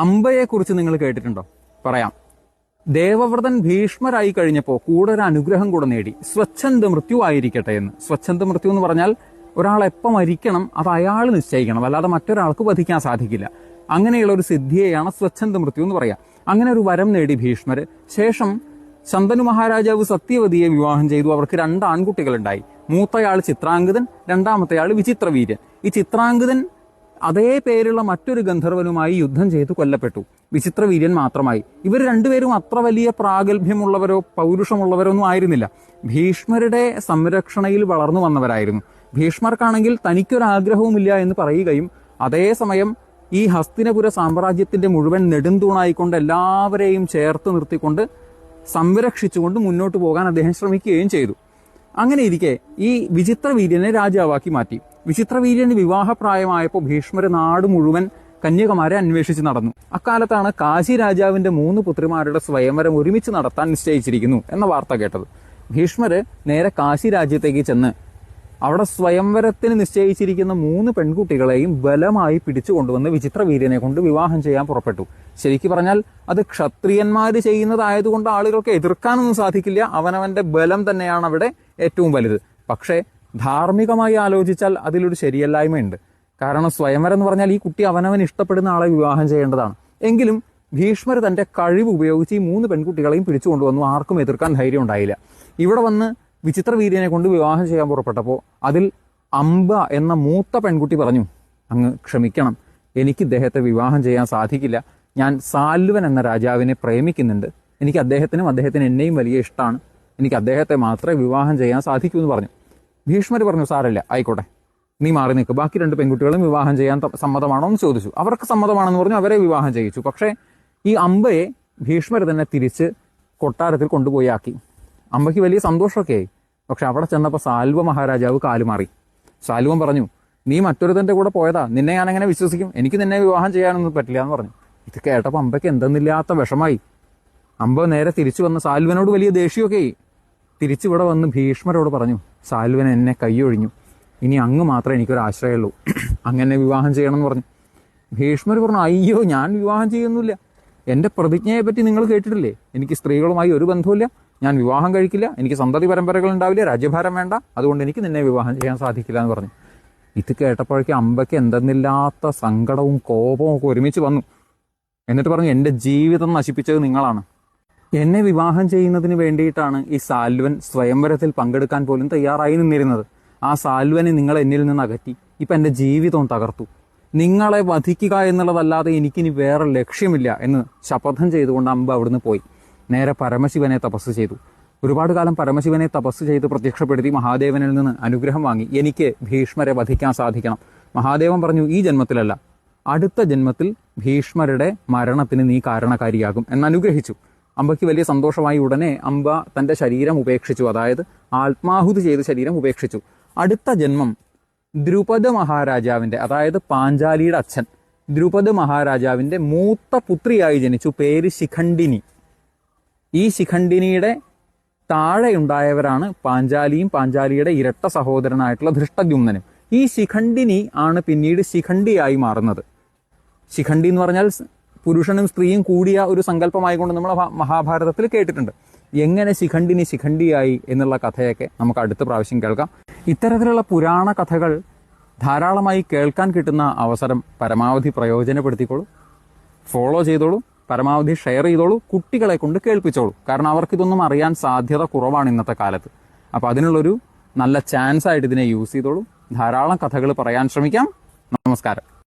അംബയെക്കുറിച്ച് നിങ്ങൾ കേട്ടിട്ടുണ്ടോ? പറയാം. ദേവവ്രതൻ ഭീഷ്മരായി കഴിഞ്ഞപ്പോൾ കൂടെ ഒരു അനുഗ്രഹം കൂടെ നേടി, സ്വച്ഛന്ത മൃത്യു ആയിരിക്കട്ടെ എന്ന്. സ്വച്ഛന്ത മൃത്യു എന്ന് പറഞ്ഞാൽ ഒരാൾ എപ്പം മരിക്കണം അത് അയാൾ നിശ്ചയിക്കണം, അല്ലാതെ മറ്റൊരാൾക്ക് വധിക്കാൻ സാധിക്കില്ല. അങ്ങനെയുള്ള ഒരു സിദ്ധിയെയാണ് സ്വച്ഛന്ത മൃത്യു എന്ന് പറയാം. അങ്ങനെ ഒരു വരം നേടി ഭീഷ്മര്. ശേഷം ശന്തനു മഹാരാജാവ് സത്യവതിയെ വിവാഹം ചെയ്തു. അവർക്ക് 2 ആൺകുട്ടികളുണ്ടായി. മൂത്തയാൾ ചിത്രാംഗതൻ, രണ്ടാമത്തെയാൾ വിചിത്രവീര്യൻ. ഈ ചിത്രാംഗതൻ അതേ പേരുള്ള മറ്റൊരു ഗന്ധർവനുമായി യുദ്ധം ചെയ്തു കൊല്ലപ്പെട്ടു. വിചിത്രവീര്യൻ മാത്രമായി. ഇവർ രണ്ടുപേരും അത്ര വലിയ പ്രാഗൽഭ്യമുള്ളവരോ പൗരുഷമുള്ളവരോ ഒന്നും ആയിരുന്നില്ല. ഭീഷ്മരുടെ സംരക്ഷണയിൽ വളർന്നു വന്നവരായിരുന്നു. ഭീഷ്മർക്കാണെങ്കിൽ തനിക്കൊരാഗ്രഹവുമില്ല എന്ന് പറയുകയും അതേസമയം ഈ ഹസ്തിനപുര സാമ്രാജ്യത്തിന്റെ മുഴുവൻ നെടുന്തൂണായിക്കൊണ്ട് എല്ലാവരെയും ചേർത്ത് നിർത്തിക്കൊണ്ട് സംരക്ഷിച്ചുകൊണ്ട് മുന്നോട്ട് പോകാൻ അദ്ദേഹം ശ്രമിക്കുകയും ചെയ്തു. അങ്ങനെ ഇരിക്കെ ഈ വിചിത്രവീര്യനെ രാജാവാക്കി മാറ്റി. വിചിത്രവീര്യന് വിവാഹപ്രായമായപ്പോൾ ഭീഷ്മര് നാട് മുഴുവൻ കന്യകമാരെ അന്വേഷിച്ച് നടന്നു. അക്കാലത്താണ് കാശി രാജാവിന്റെ 3 പുത്രിമാരുടെ സ്വയംവരം ഒരുമിച്ച് നടത്താൻ നിശ്ചയിച്ചിരിക്കുന്നു എന്ന വാർത്ത കേട്ടത്. ഭീഷ്മര് നേരെ കാശി രാജ്യത്തേക്ക് ചെന്ന് അവിടെ സ്വയംവരത്തിന് നിശ്ചയിച്ചിരിക്കുന്ന 3 പെൺകുട്ടികളെയും ബലമായി പിടിച്ചു കൊണ്ടുവന്ന് വിചിത്രവീര്യനെ കൊണ്ട് വിവാഹം ചെയ്യാൻ പുറപ്പെട്ടു. ശരിക്കു പറഞ്ഞാൽ അത് ക്ഷത്രിയന്മാര് ചെയ്യുന്നതായതുകൊണ്ട് ആളുകൾക്ക് എതിർക്കാനൊന്നും സാധിക്കില്ല. അവനവന്റെ ബലം തന്നെയാണ് അവിടെ ഏറ്റവും വലുത്. പക്ഷേ ധാർമ്മികമായി ആലോചിച്ചാൽ അതിലൊരു ശരിയല്ലായ്മയുണ്ട്. കാരണം സ്വയംവരം എന്ന് പറഞ്ഞാൽ ഈ കുട്ടി അവനവൻ ഇഷ്ടപ്പെടുന്ന ആളെ വിവാഹം ചെയ്യേണ്ടതാണ്. എങ്കിലും ഭീഷ്മർ തന്റെ കഴിവ് ഉപയോഗിച്ച് ഈ 3 പെൺകുട്ടികളെയും പിടിച്ചു കൊണ്ടുവന്നു. ആർക്കും എതിർക്കാൻ ധൈര്യം ഉണ്ടായില്ല. ഇവിടെ വന്ന് വിചിത്രവീര്യനെ കൊണ്ട് വിവാഹം ചെയ്യാൻ പുറപ്പെട്ടപ്പോൾ അതിൽ അംബ എന്ന മൂത്ത പെൺകുട്ടി പറഞ്ഞു, അങ്ങ് ക്ഷമിക്കണം, എനിക്ക് ഇദ്ദേഹത്തെ വിവാഹം ചെയ്യാൻ സാധിക്കില്ല. ഞാൻ സാൽവൻ എന്ന രാജാവിനെ പ്രേമിക്കുന്നുണ്ട്. എനിക്ക് അദ്ദേഹത്തിന് എന്നെയും വലിയ ഇഷ്ടമാണ്. എനിക്ക് അദ്ദേഹത്തെ മാത്രമേ വിവാഹം ചെയ്യാൻ സാധിക്കൂ എന്ന് പറഞ്ഞു. ഭീഷ്മർ പറഞ്ഞു, സാരമില്ല, ആയിക്കോട്ടെ, നീ മാറി നിൽക്ക്. ബാക്കി 2 പെൺകുട്ടികളും വിവാഹം ചെയ്യാൻ സമ്മതമാണോ എന്ന് ചോദിച്ചു. അവർക്ക് സമ്മതമാണെന്ന് പറഞ്ഞു. അവരെ വിവാഹം ചെയ്യിച്ചു. പക്ഷേ ഈ അംബയെ ഭീഷ്മർ തന്നെ തിരിച്ച് കൊട്ടാരത്തിൽ കൊണ്ടുപോയി ആക്കി. അംബയ്ക്ക് വലിയ സന്തോഷമൊക്കെ ആയി. പക്ഷെ അവിടെ ചെന്നപ്പോൾ സാൽവ മഹാരാജാവ് കാലുമാറി. സാൽവൻ പറഞ്ഞു, നീ മറ്റൊരുത്തന്റെ കൂടെ പോയതാ, നിന്നെ ഞാൻ എങ്ങനെ വിശ്വസിക്കും? എനിക്ക് നിന്നെ വിവാഹം ചെയ്യാനൊന്നും പറ്റില്ല എന്ന് പറഞ്ഞു. ഇത് കേട്ടപ്പോൾ അംബയ്ക്ക് എന്തെന്നില്ലാത്ത വിഷമായി. അംബ നേരെ തിരിച്ചു വന്ന് സാൽവനോട് വലിയ ദേഷ്യമൊക്കെ ആയി. തിരിച്ചിവിടെ വന്ന് ഭീഷ്മരോട് പറഞ്ഞു, സാൽവൻ എന്നെ കൈയൊഴിഞ്ഞു, ഇനി അങ്ങ് മാത്രമേ എനിക്കൊരു ആശ്രയമുള്ളൂ, അങ്ങനെ വിവാഹം ചെയ്യണം എന്ന് പറഞ്ഞു. ഭീഷ്മർ പറഞ്ഞു, അയ്യോ, ഞാൻ വിവാഹം ചെയ്യുന്നില്ല. എൻ്റെ പ്രതിജ്ഞയെ പറ്റി നിങ്ങൾ കേട്ടിട്ടില്ലേ? എനിക്ക് സ്ത്രീകളുമായി ഒരു ബന്ധവുമില്ല, ഞാൻ വിവാഹം കഴിക്കില്ല, എനിക്ക് സന്തതി പരമ്പരകൾ ഉണ്ടാവില്ല, രാജ്യഭാരം വേണ്ട, അതുകൊണ്ട് എനിക്ക് നിന്നെ വിവാഹം ചെയ്യാൻ സാധിക്കില്ല എന്ന് പറഞ്ഞു. ഇത് കേട്ടപ്പോഴേക്കും അംബയ്ക്ക് എന്തെന്നില്ലാത്ത സങ്കടവും കോപവും ഒക്കെ ഒരുമിച്ച് വന്നു. എന്നിട്ട് പറഞ്ഞു, എൻ്റെ ജീവിതം നശിപ്പിച്ചത് നിങ്ങളാണ്. എന്നെ വിവാഹം ചെയ്യുന്നതിന് വേണ്ടിയിട്ടാണ് ഈ സാൽവൻ സ്വയംവരത്തിൽ പങ്കെടുക്കാൻ പോലും തയ്യാറായി നിന്നിരുന്നത്. ആ സാൽവനെ നിങ്ങൾ എന്നിൽ നിന്ന് അകറ്റി. ഇപ്പം എൻ്റെ ജീവിതവും തകർത്തു. നിങ്ങളെ വധിക്കുക എന്നുള്ളതല്ലാതെ എനിക്കിനി വേറെ ലക്ഷ്യമില്ല എന്ന് ശപഥം ചെയ്തുകൊണ്ട് അംബ അവിടുന്ന് പോയി. നേരെ പരമശിവനെ തപസ് ചെയ്തു. ഒരുപാട് കാലം പരമശിവനെ തപസ് ചെയ്ത് പ്രത്യക്ഷപ്പെടുത്തി മഹാദേവനിൽ നിന്ന് അനുഗ്രഹം വാങ്ങി. എനിക്ക് ഭീഷ്മരെ വധിക്കാൻ സാധിക്കണം. മഹാദേവൻ പറഞ്ഞു, ഈ ജന്മത്തിലല്ല, അടുത്ത ജന്മത്തിൽ ഭീഷ്മരുടെ മരണത്തിന് നീ കാരണക്കാരിയാകും എന്നനുഗ്രഹിച്ചു. അംബയ്ക്ക് വലിയ സന്തോഷമായി. ഉടനെ അംബ തന്റെ ശരീരം ഉപേക്ഷിച്ചു, അതായത് ആത്മാഹുതി ചെയ്ത് ശരീരം ഉപേക്ഷിച്ചു. അടുത്ത ജന്മം ദ്രുപദ മഹാരാജാവിന്റെ, അതായത് പാഞ്ചാലിയുടെ അച്ഛൻ ദ്രുപദ മഹാരാജാവിന്റെ മൂത്ത പുത്രിയായി ജനിച്ചു. പേര് ശിഖണ്ഡിനി. ഈ ശിഖണ്ഡിനിയുടെ താഴെയുണ്ടായവരാണ് പാഞ്ചാലിയും പാഞ്ചാലിയുടെ ഇരട്ട സഹോദരനായിട്ടുള്ള ധൃഷ്ടദ്യുമ്നനും. ഈ ശിഖണ്ഡിനി ആണ് പിന്നീട് ശിഖണ്ഡിയായി മാറുന്നത്. ശിഖണ്ഡി എന്ന് പറഞ്ഞാൽ പുരുഷനും സ്ത്രീയും കൂടിയ ഒരു സങ്കല്പമായിക്കൊണ്ട് നമ്മൾ മഹാഭാരതത്തിൽ കേട്ടിട്ടുണ്ട്. എങ്ങനെ ശിഖണ്ഡിനി ശിഖണ്ഡിയായി എന്നുള്ള കഥയൊക്കെ നമുക്ക് അടുത്ത പ്രാവശ്യം കേൾക്കാം. ഇത്തരത്തിലുള്ള പുരാണ കഥകൾ ധാരാളമായി കേൾക്കാൻ കിട്ടുന്ന അവസരം പരമാവധി പ്രയോജനപ്പെടുത്തിക്കോളൂ, ഫോളോ ചെയ്തോളൂ, പരമാവധി ഷെയർ ചെയ്തോളൂ, കുട്ടികളെ കൊണ്ട് കേൾപ്പിച്ചോളൂ. കാരണം അവർക്കിതൊന്നും അറിയാൻ സാധ്യത കുറവാണ് ഇന്നത്തെ കാലത്ത്. അപ്പോൾ അതിനുള്ളൊരു നല്ല ചാൻസ് ആയിട്ട് ഇതിനെ യൂസ് ചെയ്തോളൂ. ധാരാളം കഥകൾ പറയാൻ ശ്രമിക്കാം. നമസ്കാരം.